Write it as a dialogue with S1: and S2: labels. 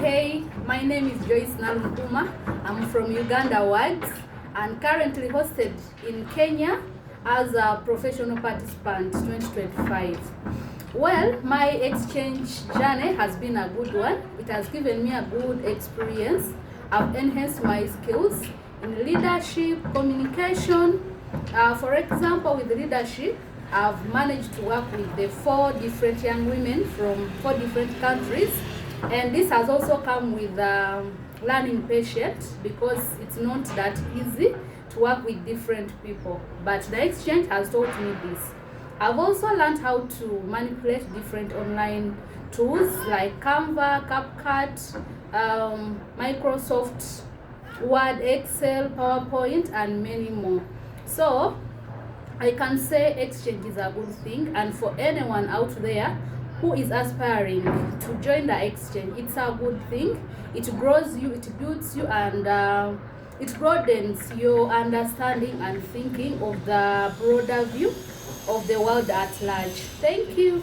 S1: Hey, my name is Joyce. I'm from Uganda WAGGGS and currently hosted in Kenya as a professional participant 2025. Well, my exchange journey has been a good one. It has given me a good experience. I've enhanced my skills in leadership, communication. For example, with leadership, I've managed to work with the 4 different young women from 4 different countries. And this has also come with learning patience, because it's not that easy to work with different people. But the exchange has taught me this. I've also learned how to manipulate different online tools like Canva, CapCut, Microsoft Word, Excel, PowerPoint, and many more. So I can say exchange is a good thing, and for anyone out there who is aspiring to join the exchange, it's a good thing. It grows you, it builds you, and it broadens your understanding and thinking of the broader view of the world at large. Thank you.